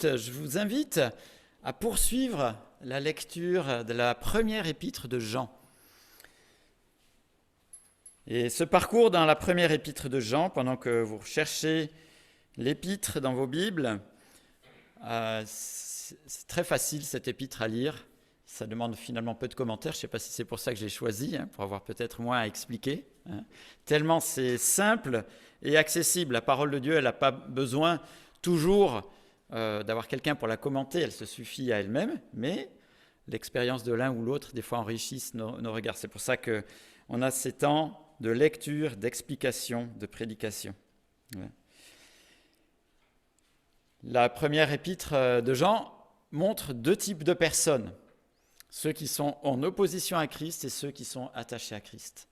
suite, je vous invite à poursuivre la lecture de la première épître de Jean. Et ce parcours dans la première épître de Jean, pendant que vous recherchez l'épître dans vos Bibles, c'est très facile cette épître à lire. Ça demande finalement peu de commentaires. Je ne sais pas si c'est pour ça que j'ai choisi, pour avoir peut-être moins à expliquer. Tellement c'est simple et accessible. La parole de Dieu, elle n'a pas besoin toujours d'avoir quelqu'un pour la commenter. Elle se suffit à elle-même, mais l'expérience de l'un ou l'autre, des fois, enrichissent nos regards. C'est pour ça qu'on a ces temps de lecture, d'explication, de prédication. La première épître de Jean montre deux types de personnes. Ceux qui sont en opposition à Christ et ceux qui sont attachés à Christ.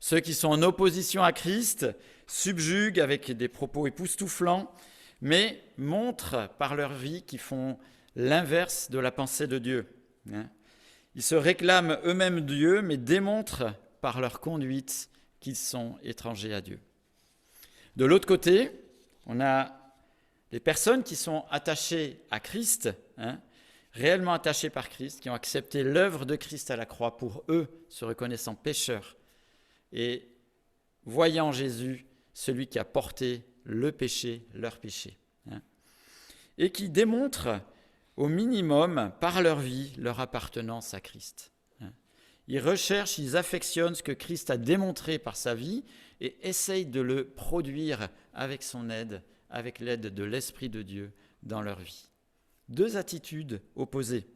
Ceux qui sont en opposition à Christ subjuguent avec des propos époustouflants, mais montrent par leur vie qu'ils font l'inverse de la pensée de Dieu. Ils se réclament eux-mêmes Dieu, mais démontrent par leur conduite qu'ils sont étrangers à Dieu. De l'autre côté, on a des personnes qui sont attachées à Christ, réellement attachés par Christ, qui ont accepté l'œuvre de Christ à la croix pour eux, se reconnaissant pécheurs et voyant Jésus, celui qui a porté le péché, leur péché, et qui démontrent au minimum, par leur vie, leur appartenance à Christ. Ils recherchent, ils affectionnent ce que Christ a démontré par sa vie et essayent de le produire avec son aide, avec l'aide de l'Esprit de Dieu dans leur vie. Deux attitudes opposées.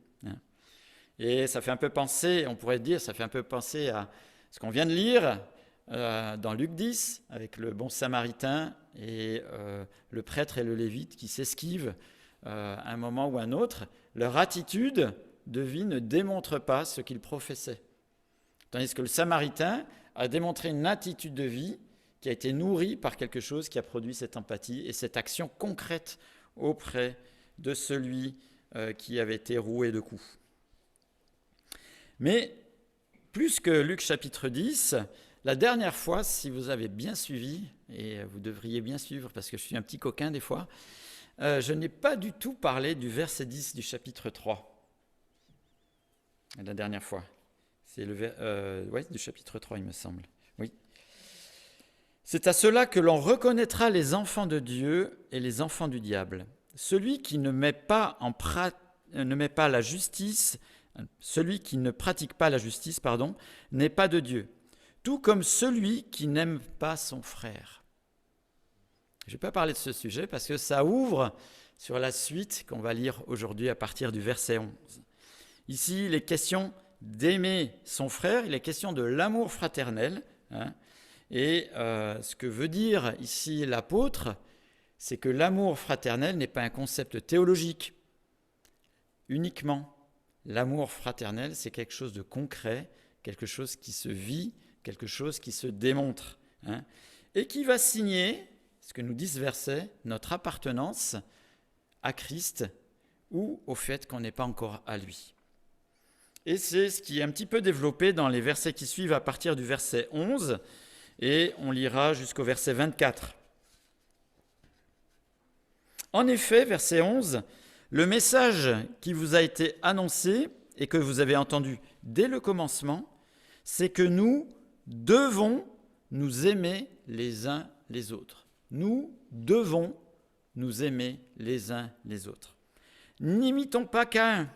Et ça fait un peu penser, on pourrait dire, ça fait un peu penser à ce qu'on vient de lire dans Luc 10, avec le bon samaritain et le prêtre et le lévite qui s'esquivent à un moment ou un autre. Leur attitude de vie ne démontre pas ce qu'ils professaient. Tandis que le samaritain a démontré une attitude de vie qui a été nourrie par quelque chose qui a produit cette empathie et cette action concrète auprès de celui qui avait été roué de coups. Mais plus que Luc chapitre 10, la dernière fois, si vous avez bien suivi, et vous devriez bien suivre parce que je suis un petit coquin des fois, je n'ai pas du tout parlé du verset 10 du chapitre 3. La dernière fois. C'est du chapitre 3, il me semble. Oui. C'est à cela que l'on reconnaîtra les enfants de Dieu et les enfants du diable. Celui qui ne pratique pas la justice, n'est pas de Dieu. Tout comme celui qui n'aime pas son frère. Je ne vais pas parler de ce sujet parce que ça ouvre sur la suite qu'on va lire aujourd'hui à partir du verset 11. Ici, il est question d'aimer son frère, il est question de l'amour fraternel. Et ce que veut dire ici l'apôtre, c'est que l'amour fraternel n'est pas un concept théologique uniquement. L'amour fraternel, c'est quelque chose de concret, quelque chose qui se vit, quelque chose qui se démontre, et qui va signer, ce que nous dit ce verset, notre appartenance à Christ ou au fait qu'on n'est pas encore à lui. Et c'est ce qui est un petit peu développé dans les versets qui suivent à partir du verset 11, et on lira jusqu'au verset 24. En effet, verset 11, le message qui vous a été annoncé et que vous avez entendu dès le commencement, c'est que nous devons nous aimer les uns les autres. Nous devons nous aimer les uns les autres. N'imitons pas Caïn.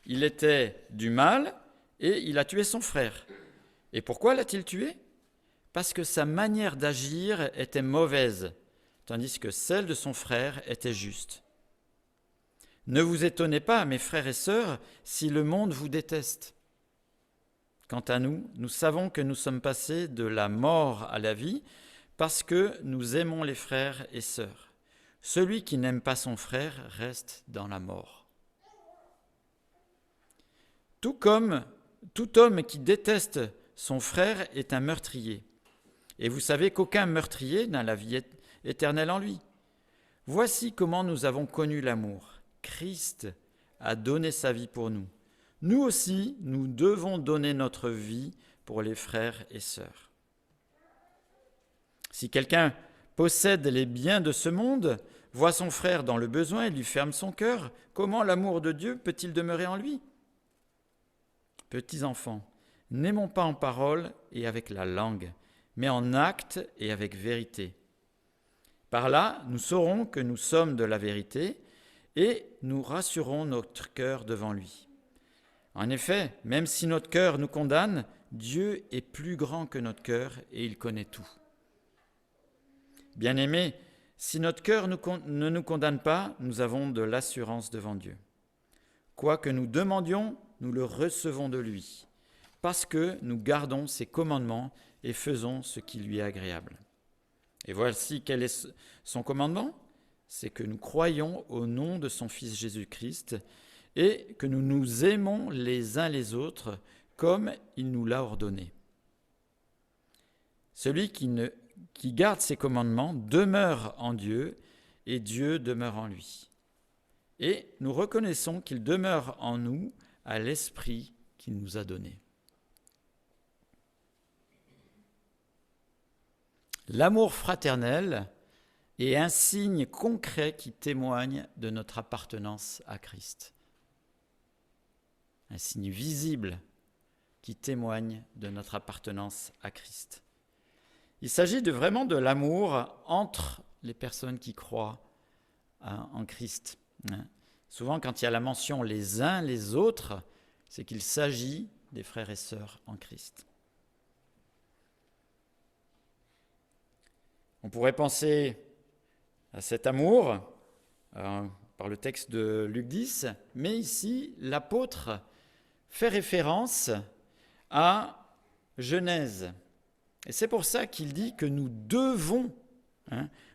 Il était du mal et il a tué son frère. Et pourquoi l'a-t-il tué ? Parce que sa manière d'agir était mauvaise, tandis que celle de son frère était juste. Ne vous étonnez pas, mes frères et sœurs, si le monde vous déteste. Quant à nous, nous savons que nous sommes passés de la mort à la vie parce que nous aimons les frères et sœurs. Celui qui n'aime pas son frère reste dans la mort. Tout homme qui déteste son frère est un meurtrier. Et vous savez qu'aucun meurtrier n'a la vie éternelle en lui. Voici comment nous avons connu l'amour. Christ a donné sa vie pour nous. Nous aussi, nous devons donner notre vie pour les frères et sœurs. Si quelqu'un possède les biens de ce monde, voit son frère dans le besoin et lui ferme son cœur, comment l'amour de Dieu peut-il demeurer en lui ? Petits enfants, n'aimons pas en parole et avec la langue, mais en acte et avec vérité. Par là, nous saurons que nous sommes de la vérité et nous rassurons notre cœur devant lui. En effet, même si notre cœur nous condamne, Dieu est plus grand que notre cœur et il connaît tout. Bien-aimés, si notre cœur ne nous condamne pas, nous avons de l'assurance devant Dieu. Quoi que nous demandions, nous le recevons de lui, parce que nous gardons ses commandements et faisons ce qui lui est agréable. Et voici quel est son commandement, c'est que nous croyons au nom de son Fils Jésus-Christ et que nous nous aimons les uns les autres comme il nous l'a ordonné. Celui qui garde ses commandements demeure en Dieu et Dieu demeure en lui. Et nous reconnaissons qu'il demeure en nous à l'Esprit qu'il nous a donné. L'amour fraternel est un signe concret qui témoigne de notre appartenance à Christ. Un signe visible qui témoigne de notre appartenance à Christ. Il s'agit vraiment de l'amour entre les personnes qui croient en Christ. Souvent, quand il y a la mention les uns les autres, c'est qu'il s'agit des frères et sœurs en Christ. On pourrait penser à cet amour par le texte de Luc 10, mais ici, l'apôtre fait référence à Genèse. Et c'est pour ça qu'il dit que nous devons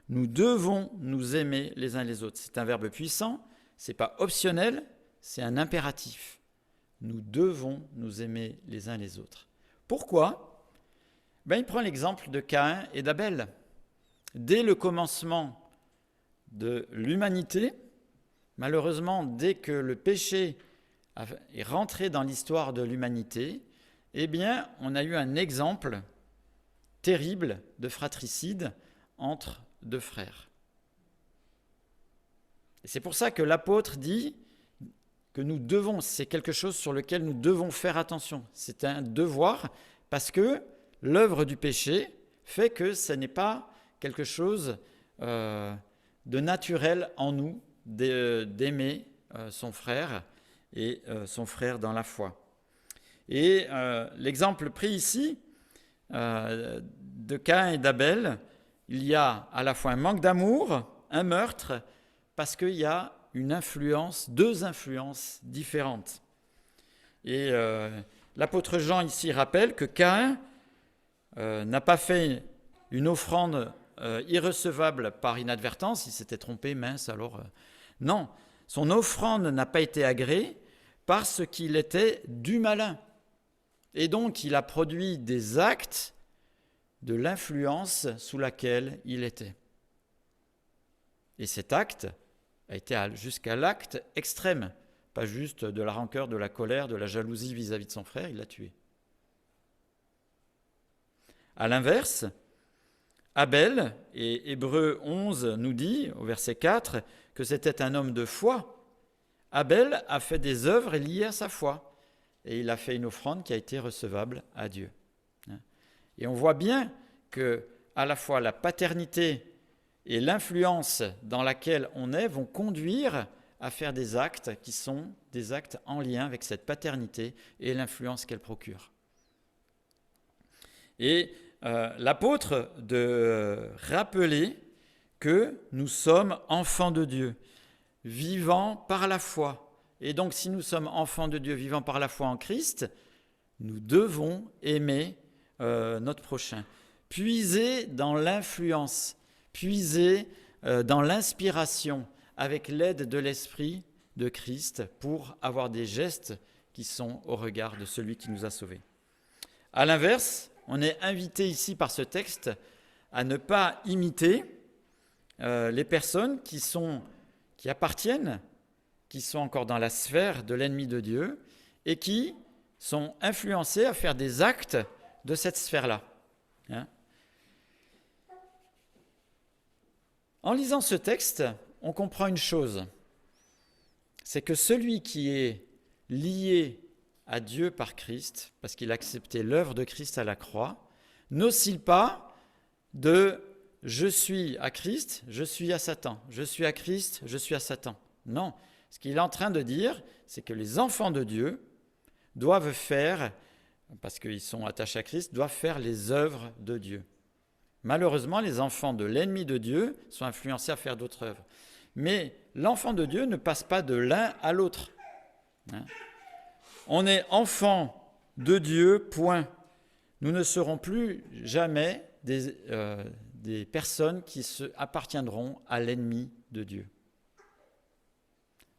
nous aimer les uns les autres. C'est un verbe puissant, ce n'est pas optionnel, c'est un impératif. Nous devons nous aimer les uns les autres. Pourquoi ? Il prend l'exemple de Caïn et d'Abel. Dès le commencement de l'humanité, malheureusement, dès que le péché est rentré dans l'histoire de l'humanité, on a eu un exemple terrible de fratricide entre deux frères. Et c'est pour ça que l'apôtre dit que nous devons, c'est quelque chose sur lequel nous devons faire attention. C'est un devoir parce que l'œuvre du péché fait que ce n'est pas quelque chose de naturel en nous d'aimer son frère et son frère dans la foi. Et l'exemple pris ici de Caïn et d'Abel, il y a à la fois un manque d'amour, un meurtre, parce qu'il y a deux influences différentes. Et l'apôtre Jean ici rappelle que Caïn n'a pas fait une offrande irrecevable par inadvertance, il s'était trompé, mince alors. Non, son offrande n'a pas été agréée parce qu'il était du malin. Et donc il a produit des actes de l'influence sous laquelle il était. Et cet acte a été jusqu'à l'acte extrême, pas juste de la rancœur, de la colère, de la jalousie vis-à-vis de son frère, il l'a tué. À l'inverse, Abel, et Hébreux 11 nous dit, au verset 4, que c'était un homme de foi. Abel a fait des œuvres liées à sa foi, et il a fait une offrande qui a été recevable à Dieu. Et on voit bien que à la fois la paternité et l'influence dans laquelle on est vont conduire à faire des actes qui sont des actes en lien avec cette paternité et l'influence qu'elle procure. Et l'apôtre de rappeler que nous sommes enfants de Dieu, vivant par la foi. Et donc si nous sommes enfants de Dieu, vivant par la foi en Christ, nous devons aimer notre prochain. Puiser dans l'influence, puiser dans l'inspiration avec l'aide de l'Esprit de Christ pour avoir des gestes qui sont au regard de celui qui nous a sauvés. À l'inverse, on est invité ici par ce texte à ne pas imiter les personnes qui appartiennent, qui sont encore dans la sphère de l'ennemi de Dieu et qui sont influencées à faire des actes de cette sphère-là. En lisant ce texte, on comprend une chose, c'est que celui qui est lié à Dieu par Christ, parce qu'il a accepté l'œuvre de Christ à la croix, n'oscille pas de « je suis à Christ, je suis à Satan, je suis à Christ, je suis à Satan ». Non, ce qu'il est en train de dire, c'est que les enfants de Dieu doivent faire, parce qu'ils sont attachés à Christ, doivent faire les œuvres de Dieu. Malheureusement, les enfants de l'ennemi de Dieu sont influencés à faire d'autres œuvres. Mais l'enfant de Dieu ne passe pas de l'un à l'autre. On est enfant de Dieu, point. Nous ne serons plus jamais des personnes qui appartiendront à l'ennemi de Dieu.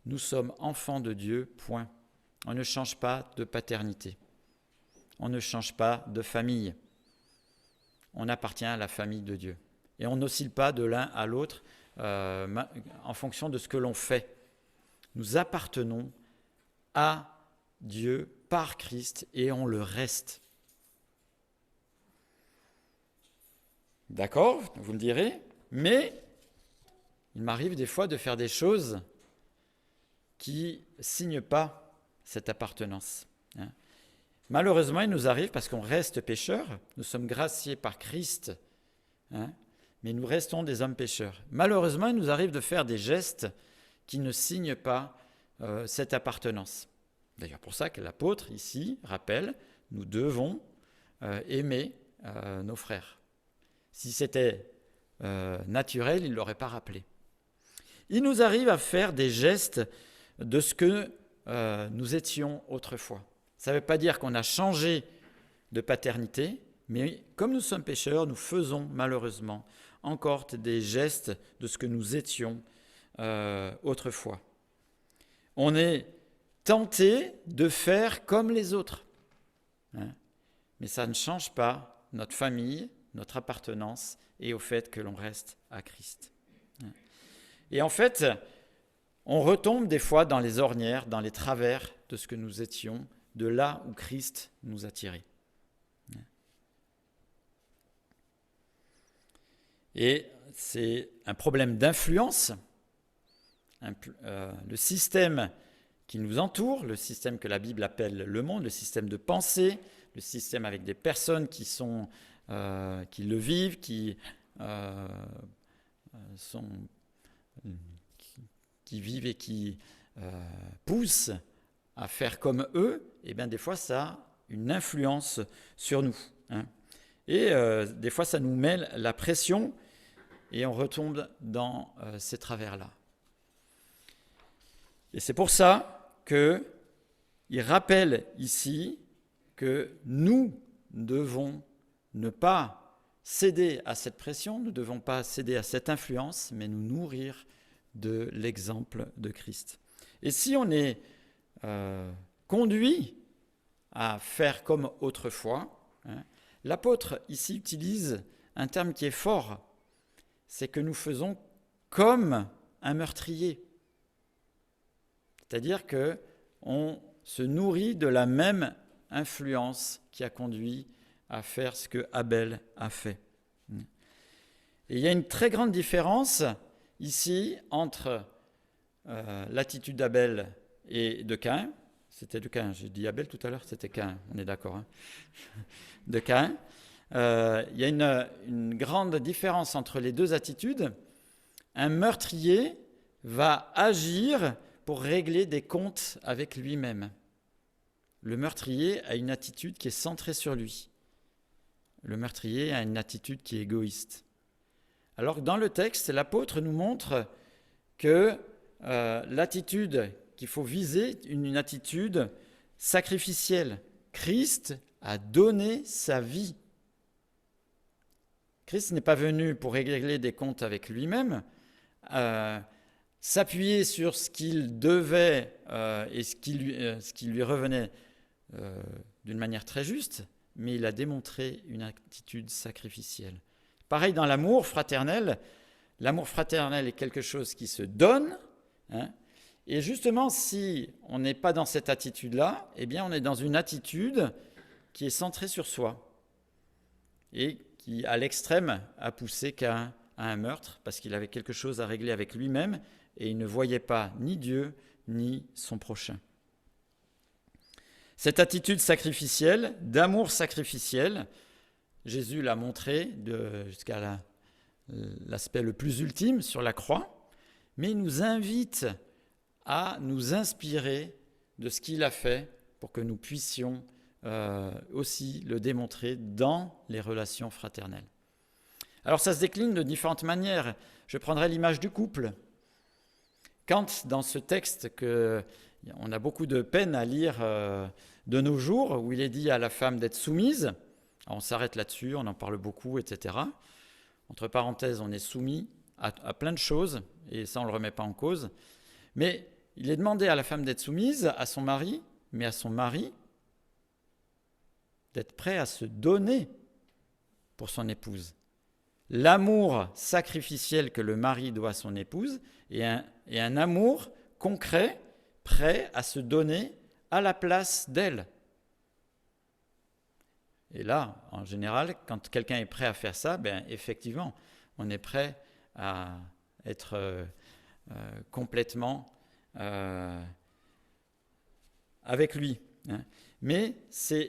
Nous sommes enfants de Dieu, point. On ne change pas de paternité. On ne change pas de famille. On appartient à la famille de Dieu. Et on n'oscille pas de l'un à l'autre en fonction de ce que l'on fait. Nous appartenons à Dieu par Christ et on le reste. D'accord, vous me direz, mais il m'arrive des fois de faire des choses qui ne signent pas cette appartenance. Malheureusement, il nous arrive, parce qu'on reste pécheurs, nous sommes graciés par Christ, mais nous restons des hommes pécheurs. Malheureusement, il nous arrive de faire des gestes qui ne signent pas cette appartenance. D'ailleurs, pour ça que l'apôtre, ici, rappelle, nous devons aimer nos frères. Si c'était naturel, il ne l'aurait pas rappelé. Il nous arrive à faire des gestes de ce que nous étions autrefois. Ça ne veut pas dire qu'on a changé de paternité, mais comme nous sommes pécheurs, nous faisons malheureusement encore des gestes de ce que nous étions autrefois. On est tenté de faire comme les autres, mais ça ne change pas notre famille, notre appartenance et au fait que l'on reste à Christ. Et en fait, on retombe des fois dans les ornières, dans les travers de ce que nous étions, de là où Christ nous a tirés. Et c'est un problème d'influence. Le système qui nous entoure, le système que la Bible appelle le monde, le système de pensée, le système avec des personnes qui le vivent, qui vivent et qui poussent à faire comme eux, et bien des fois ça a une influence sur nous. Et des fois ça nous met la pression et on retombe dans ces travers-là. Et c'est pour ça qu'il rappelle ici que nous devons ne pas céder à cette pression, nous ne devons pas céder à cette influence, mais nous nourrir de l'exemple de Christ. Et si on est conduit à faire comme autrefois, l'apôtre ici utilise un terme qui est fort, c'est que nous faisons comme un meurtrier. C'est-à-dire qu'on se nourrit de la même influence qui a conduit à faire ce que Abel a fait. Et il y a une très grande différence ici entre l'attitude d'Abel et de Caïn. C'était de Caïn, j'ai dit Abel tout à l'heure, c'était Caïn, on est d'accord. De Caïn. Il y a une grande différence entre les deux attitudes. Un meurtrier va agir pour régler des comptes avec lui-même. Le meurtrier a une attitude qui est centrée sur lui. Le meurtrier a une attitude qui est égoïste. Alors que dans le texte, l'apôtre nous montre que l'attitude qu'il faut viser, une attitude sacrificielle. Christ a donné sa vie. Christ n'est pas venu pour régler des comptes avec lui-même, s'appuyer sur ce qu'il devait et ce qui lui revenait d'une manière très juste, mais il a démontré une attitude sacrificielle. Pareil dans l'amour fraternel est quelque chose qui se donne, et justement si on n'est pas dans cette attitude-là, eh bien on est dans une attitude qui est centrée sur soi et qui à l'extrême a poussé qu'à à un meurtre parce qu'il avait quelque chose à régler avec lui-même et il ne voyait pas ni Dieu ni son prochain. Cette attitude sacrificielle, d'amour sacrificiel, Jésus l'a montré jusqu'à l'aspect le plus ultime sur la croix, mais il nous invite à nous inspirer de ce qu'il a fait pour que nous puissions aussi le démontrer dans les relations fraternelles. Alors ça se décline de différentes manières. Je prendrai l'image du couple. Quand dans ce texte on a beaucoup de peine à lire de nos jours, où il est dit à la femme d'être soumise, on s'arrête là-dessus, on en parle beaucoup, etc. Entre parenthèses, on est soumis à plein de choses, et ça on ne le remet pas en cause. Mais il est demandé à la femme d'être soumise à son mari, mais à son mari d'être prêt à se donner pour son épouse. L'amour sacrificiel que le mari doit à son épouse est un amour concret, prêt à se donner à la place d'elle. Et là, en général, quand quelqu'un est prêt à faire ça, effectivement, on est prêt à être complètement avec lui. Mais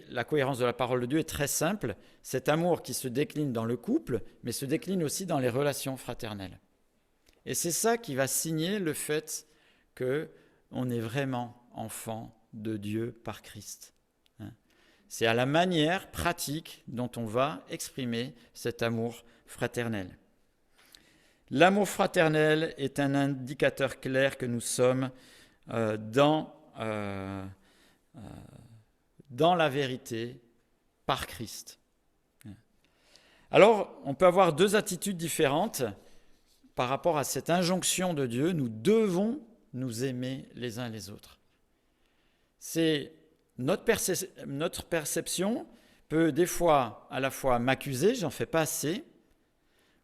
la cohérence de la parole de Dieu est très simple. Cet amour qui se décline dans le couple, mais se décline aussi dans les relations fraternelles. Et c'est ça qui va signer le fait qu'on est vraiment enfant de Dieu par Christ. C'est à la manière pratique dont on va exprimer cet amour fraternel. L'amour fraternel est un indicateur clair que nous sommes dans la vérité par Christ. Alors, on peut avoir deux attitudes différentes par rapport à cette injonction de Dieu. Nous devons nous aimer les uns les autres. Notre perception peut des fois à la fois m'accuser, j'en fais pas assez,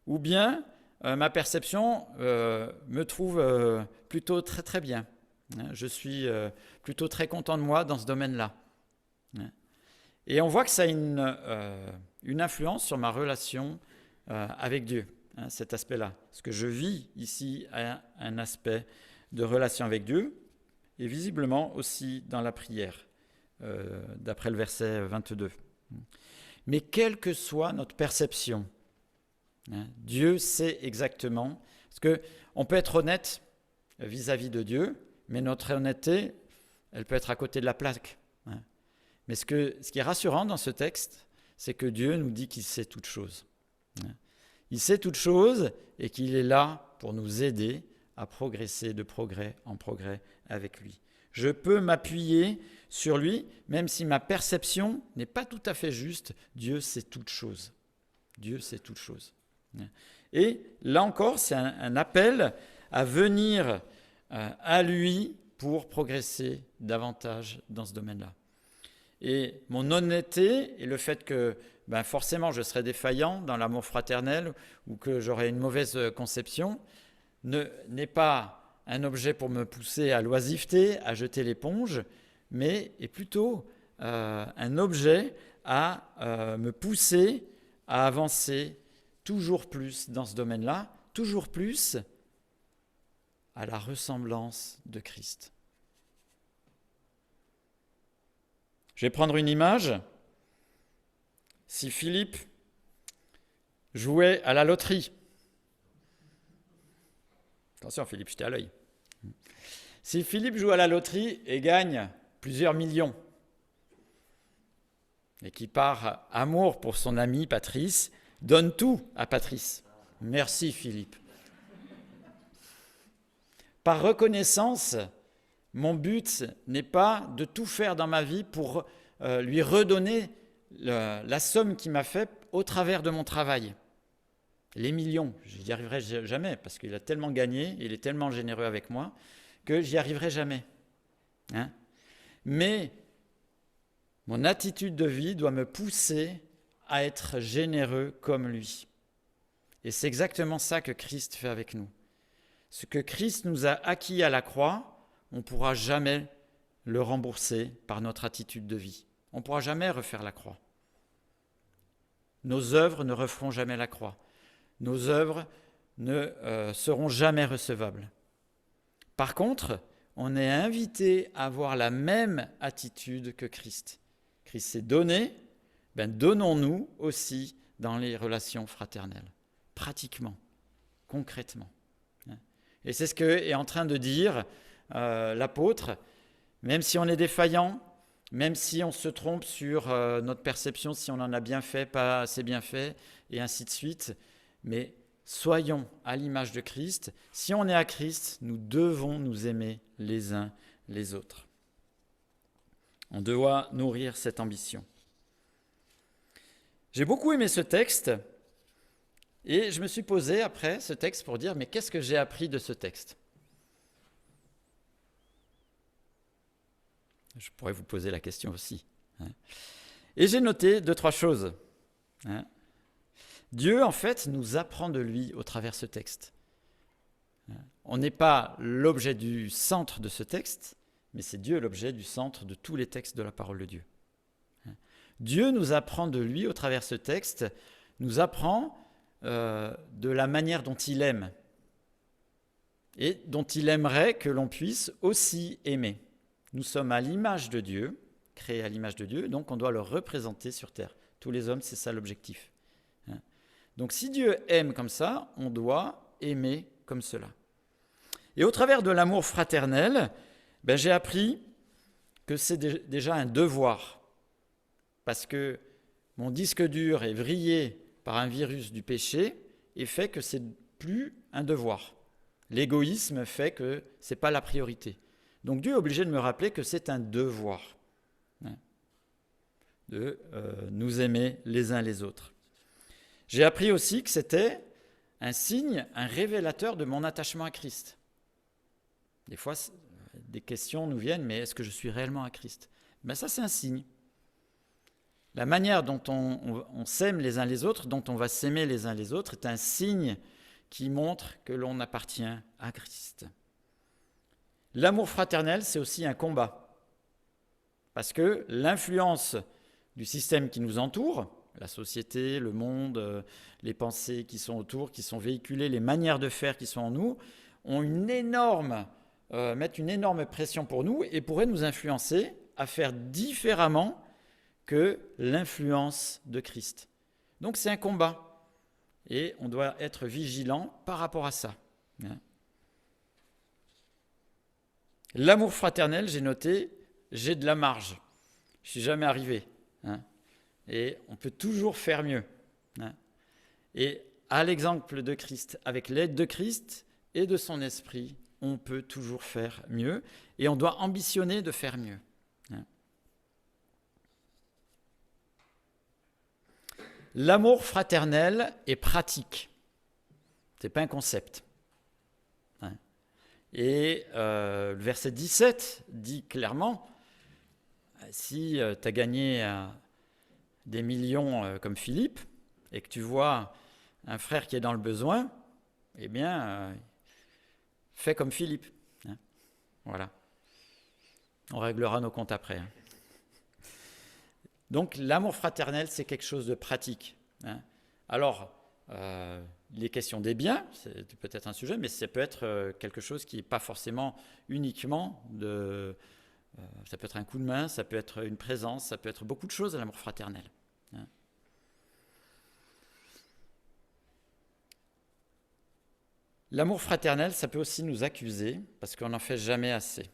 ou bien ma perception me trouve plutôt très très bien. Je suis plutôt très content de moi dans ce domaine-là. Et on voit que ça a une influence sur ma relation avec Dieu, cet aspect-là. Ce que je vis ici a un aspect de relation avec Dieu, et visiblement aussi dans la prière, d'après le verset 22. Mais quelle que soit notre perception, Dieu sait exactement, parce qu'on peut être honnête vis-à-vis de Dieu, mais notre honnêteté, elle peut être à côté de la plaque. Mais ce qui est rassurant dans ce texte, c'est que Dieu nous dit qu'il sait toutes choses. Il sait toutes choses et qu'il est là pour nous aider à progresser de progrès en progrès avec lui. Je peux m'appuyer sur lui, même si ma perception n'est pas tout à fait juste. Dieu sait toutes choses. Dieu sait toutes choses. Et là encore, c'est un appel à venir à lui pour progresser davantage dans ce domaine-là. Et mon honnêteté et le fait que forcément je serai défaillant dans l'amour fraternel ou que j'aurai une mauvaise conception n'est pas un objet pour me pousser à l'oisiveté, à jeter l'éponge, mais est plutôt un objet à me pousser à avancer toujours plus dans ce domaine-là, toujours plus à la ressemblance de Christ. Je vais prendre une image. Si Philippe jouait à la loterie, attention Philippe, je t'ai à l'œil. Si Philippe joue à la loterie et gagne plusieurs millions, et qui par amour pour son ami Patrice, donne tout à Patrice. Merci Philippe. Par reconnaissance, mon but n'est pas de tout faire dans ma vie pour lui redonner la somme qu'il m'a fait au travers de mon travail. Les millions, je n'y arriverai jamais parce qu'il a tellement gagné, il est tellement généreux avec moi que j'y arriverai jamais. Mais mon attitude de vie doit me pousser à être généreux comme lui. Et c'est exactement ça que Christ fait avec nous. Ce que Christ nous a acquis à la croix, on ne pourra jamais le rembourser par notre attitude de vie. On ne pourra jamais refaire la croix. Nos œuvres ne referont jamais la croix. Nos œuvres ne seront jamais recevables. Par contre, on est invité à avoir la même attitude que Christ. Christ s'est donné, donnons-nous aussi dans les relations fraternelles, pratiquement, concrètement. Et c'est ce qu'est en train de dire l'apôtre. Même si on est défaillant, même si on se trompe sur notre perception, si on en a bien fait, pas assez bien fait, et ainsi de suite, mais soyons à l'image de Christ. Si on est à Christ, nous devons nous aimer les uns les autres. On doit nourrir cette ambition. J'ai beaucoup aimé ce texte et je me suis posé après ce texte pour dire, mais qu'est-ce que j'ai appris de ce texte ? Je pourrais vous poser la question aussi. Et j'ai noté 2-3 choses. Dieu, en fait, nous apprend de lui au travers de ce texte. On n'est pas l'objet du centre de ce texte, mais c'est Dieu l'objet du centre de tous les textes de la parole de Dieu. Dieu nous apprend de lui au travers de ce texte, nous apprend de la manière dont il aime et dont il aimerait que l'on puisse aussi aimer. Nous sommes à l'image de Dieu, créés à l'image de Dieu, donc on doit le représenter sur terre. Tous les hommes, c'est ça l'objectif. Donc si Dieu aime comme ça, on doit aimer comme cela. Et au travers de l'amour fraternel, j'ai appris que c'est déjà un devoir. Parce que mon disque dur est vrillé par un virus du péché et fait que c'est plus un devoir. L'égoïsme fait que ce n'est pas la priorité. Donc Dieu est obligé de me rappeler que c'est un devoir de nous aimer les uns les autres. J'ai appris aussi que c'était un signe, un révélateur de mon attachement à Christ. Des fois, des questions nous viennent, mais est-ce que je suis réellement à Christ ? Ça, c'est un signe. La manière dont on s'aime les uns les autres, dont on va s'aimer les uns les autres, est un signe qui montre que l'on appartient à Christ. L'amour fraternel, c'est aussi un combat. Parce que l'influence du système qui nous entoure, la société, le monde, les pensées qui sont autour, qui sont véhiculées, les manières de faire qui sont en nous, ont mettent une énorme pression pour nous et pourraient nous influencer à faire différemment que l'influence de Christ. Donc c'est un combat et on doit être vigilant par rapport à ça. L'amour fraternel, j'ai noté, j'ai de la marge. Je ne suis jamais arrivé. Et on peut toujours faire mieux. Et à l'exemple de Christ, avec l'aide de Christ et de son esprit, on peut toujours faire mieux. Et on doit ambitionner de faire mieux. L'amour fraternel est pratique. Ce n'est pas un concept. Et le verset 17 dit clairement, si tu as gagné des millions comme Philippe et que tu vois un frère qui est dans le besoin, eh bien, fais comme Philippe. Voilà. On réglera nos comptes après. Donc, l'amour fraternel, c'est quelque chose de pratique. Alors, les questions des biens, c'est peut-être un sujet, mais ça peut être quelque chose qui n'est pas forcément uniquement ça peut être un coup de main, ça peut être une présence, ça peut être beaucoup de choses, l'amour fraternel. L'amour fraternel, ça peut aussi nous accuser, parce qu'on n'en fait jamais assez.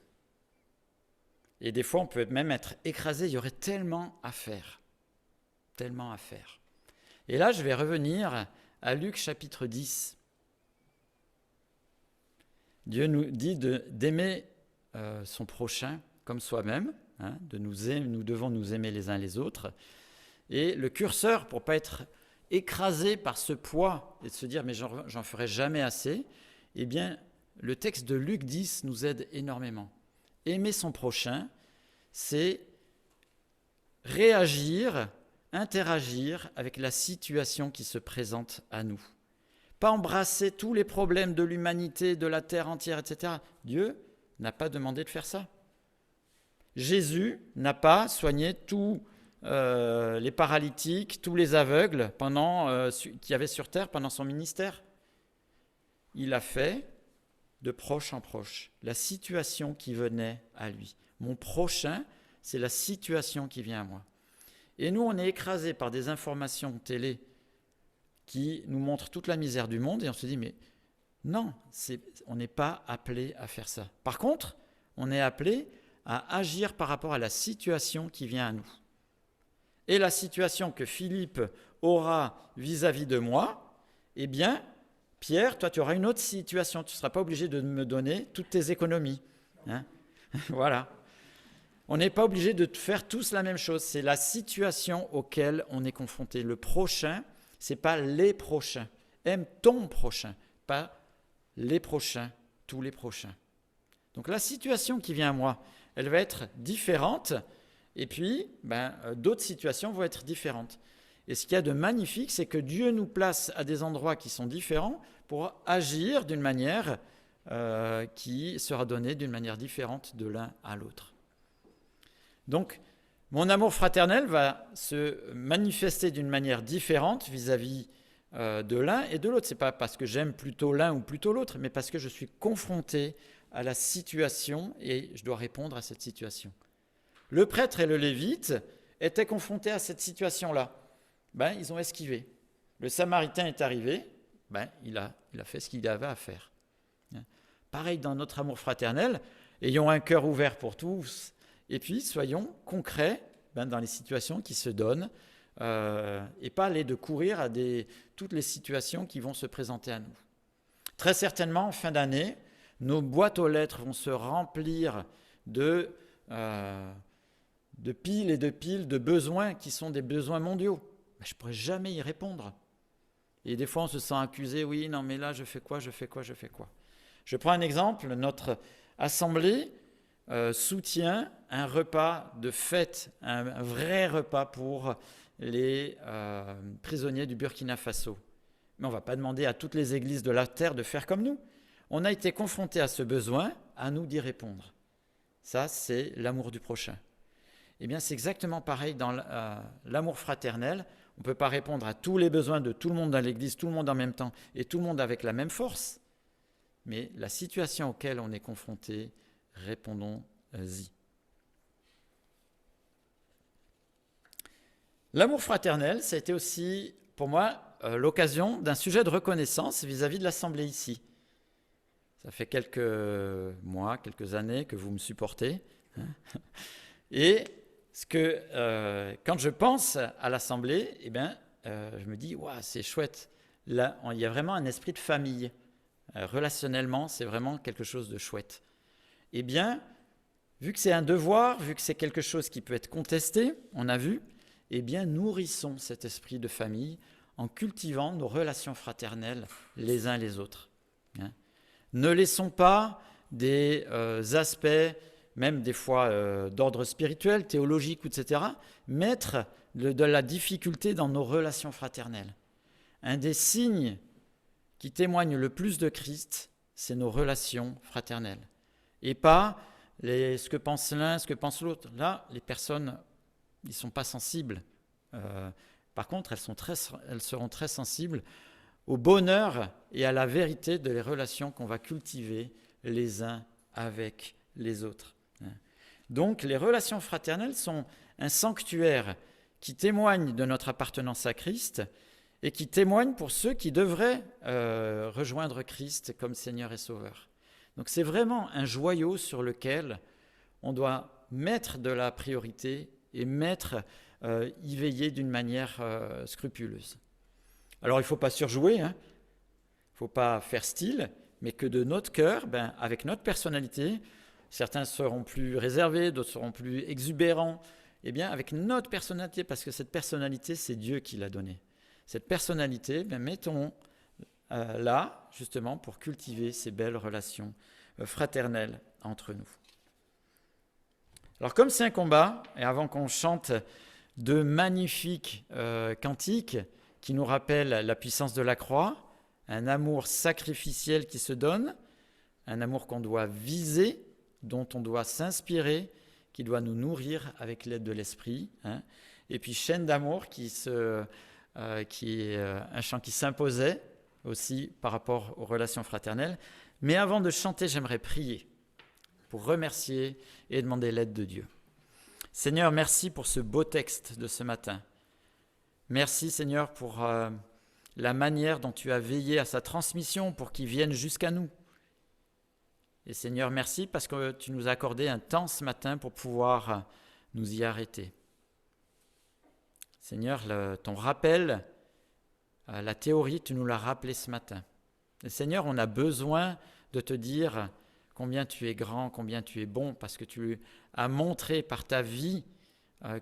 Et des fois, on peut même être écrasé, il y aurait tellement à faire. Tellement à faire. Et là, je vais revenir à Luc chapitre 10. Dieu nous dit d'aimer son prochain comme soi-même, nous devons nous aimer les uns les autres. Et le curseur, pour ne pas être écrasé par ce poids et de se dire « mais j'en ferai jamais assez », eh bien, le texte de Luc 10 nous aide énormément. Aimer son prochain, c'est réagir, interagir avec la situation qui se présente à nous. Pas embrasser tous les problèmes de l'humanité, de la terre entière, etc. Dieu n'a pas demandé de faire ça. Jésus n'a pas soigné tous les paralytiques, tous les aveugles qu'il y avait sur terre pendant son ministère. il a fait de proche en proche, la situation qui venait à lui. Mon prochain, c'est la situation qui vient à moi. Et nous, on est écrasés par des informations télé qui nous montrent toute la misère du monde et on se dit, mais non, on n'est pas appelé à faire ça. Par contre, on est appelé à agir par rapport à la situation qui vient à nous. Et la situation que Philippe aura vis-à-vis de moi, eh bien, Pierre, toi, tu auras une autre situation. Tu ne seras pas obligé de me donner toutes tes économies. Hein. Voilà. On n'est pas obligé de faire tous la même chose. C'est la situation auquel on est confronté. Le prochain, ce n'est pas les prochains. Aime ton prochain, pas les prochains, tous les prochains. Donc la situation qui vient à moi, elle va être différente. Et puis, d'autres situations vont être différentes. Et ce qu'il y a de magnifique, c'est que Dieu nous place à des endroits qui sont différents pour agir d'une manière qui sera donnée d'une manière différente de l'un à l'autre. Donc, mon amour fraternel va se manifester d'une manière différente vis-à-vis de l'un et de l'autre. Ce n'est pas parce que j'aime plutôt l'un ou plutôt l'autre, mais parce que je suis confronté à la situation et je dois répondre à cette situation. Le prêtre et le lévite étaient confrontés à cette situation-là. Ils ont esquivé. Le Samaritain est arrivé, il a fait ce qu'il avait à faire. Pareil dans notre amour fraternel, ayons un cœur ouvert pour tous, et puis soyons concrets dans les situations qui se donnent, et pas aller de courir à toutes les situations qui vont se présenter à nous. Très certainement, en fin d'année, nos boîtes aux lettres vont se remplir de piles et de piles de besoins qui sont des besoins mondiaux. Je ne pourrais jamais y répondre. Et des fois, on se sent accusé, oui, non, mais là, je fais quoi. Je prends un exemple, notre assemblée soutient un repas de fête, un vrai repas pour les prisonniers du Burkina Faso. Mais on ne va pas demander à toutes les églises de la terre de faire comme nous. On a été confrontés à ce besoin, à nous d'y répondre. Ça, c'est l'amour du prochain. Eh bien, c'est exactement pareil dans l'amour fraternel. On ne peut pas répondre à tous les besoins de tout le monde dans l'Église, tout le monde en même temps, et tout le monde avec la même force. Mais la situation auquel on est confronté, répondons-y. L'amour fraternel, ça a été aussi, pour moi, l'occasion d'un sujet de reconnaissance vis-à-vis de l'Assemblée ici. Ça fait quelques mois, quelques années que vous me supportez. Et quand je pense à l'Assemblée, je me dis, c'est chouette. Là, il y a vraiment un esprit de famille. Relationnellement, c'est vraiment quelque chose de chouette. Eh bien, vu que c'est un devoir, vu que c'est quelque chose qui peut être contesté, on a vu, nourrissons cet esprit de famille en cultivant nos relations fraternelles les uns les autres. Ne laissons pas des aspects, même des fois d'ordre spirituel, théologique, etc., mettre de la difficulté dans nos relations fraternelles. Un des signes qui témoignent le plus de Christ, c'est nos relations fraternelles. Et pas ce que pense l'un, ce que pense l'autre. Là, les personnes, ils ne sont pas sensibles. Par contre, elles seront très sensibles au bonheur et à la vérité de les relations qu'on va cultiver les uns avec les autres. Donc, les relations fraternelles sont un sanctuaire qui témoigne de notre appartenance à Christ et qui témoigne pour ceux qui devraient rejoindre Christ comme Seigneur et Sauveur. Donc, c'est vraiment un joyau sur lequel on doit mettre de la priorité et y veiller d'une manière scrupuleuse. Alors, il ne faut pas surjouer, il ne faut pas faire style, mais que de notre cœur, avec notre personnalité, certains seront plus réservés, d'autres seront plus exubérants, avec notre personnalité, parce que cette personnalité, c'est Dieu qui l'a donnée. Cette personnalité, mettons là, justement, pour cultiver ces belles relations fraternelles entre nous. Alors, comme c'est un combat, et avant qu'on chante de magnifiques cantiques qui nous rappellent la puissance de la croix, un amour sacrificiel qui se donne, un amour qu'on doit viser, dont on doit s'inspirer, qui doit nous nourrir avec l'aide de l'esprit. Et puis chaîne d'amour qui est un chant qui s'imposait, aussi par rapport aux relations fraternelles. Mais avant de chanter, j'aimerais prier pour remercier et demander l'aide de Dieu. Seigneur, merci pour ce beau texte de ce matin. Merci Seigneur pour la manière dont tu as veillé à sa transmission pour qu'il vienne jusqu'à nous. Et Seigneur, merci parce que tu nous as accordé un temps ce matin pour pouvoir nous y arrêter. Seigneur, ton rappel, la théorie, tu nous l'as rappelé ce matin. Et Seigneur, on a besoin de te dire combien tu es grand, combien tu es bon, parce que tu as montré par ta vie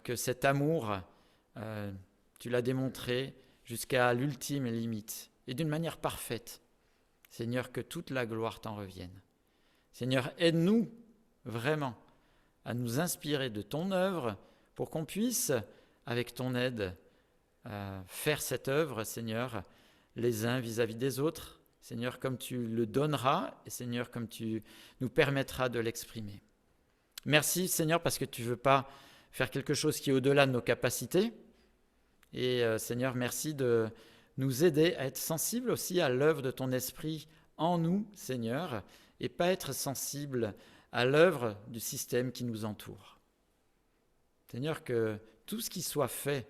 que cet amour, tu l'as démontré jusqu'à l'ultime limite et d'une manière parfaite. Seigneur, que toute la gloire t'en revienne. Seigneur, aide-nous vraiment à nous inspirer de ton œuvre pour qu'on puisse, avec ton aide, faire cette œuvre, Seigneur, les uns vis-à-vis des autres, Seigneur, comme tu le donneras, et Seigneur, comme tu nous permettras de l'exprimer. Merci, Seigneur, parce que tu ne veux pas faire quelque chose qui est au-delà de nos capacités. Et Seigneur, merci de nous aider à être sensibles aussi à l'œuvre de ton esprit en nous, Seigneur, et pas être sensibles à l'œuvre du système qui nous entoure. Seigneur, que tout ce qui soit fait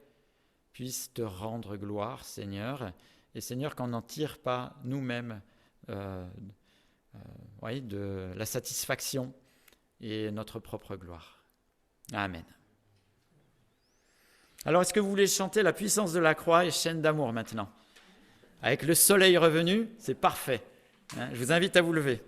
puisse te rendre gloire, Seigneur, et Seigneur, qu'on n'en tire pas nous-mêmes de la satisfaction et notre propre gloire. Amen. Alors, est-ce que vous voulez chanter La puissance de la croix et Chaîne d'amour maintenant? Avec le soleil revenu, c'est parfait. Je vous invite à vous lever.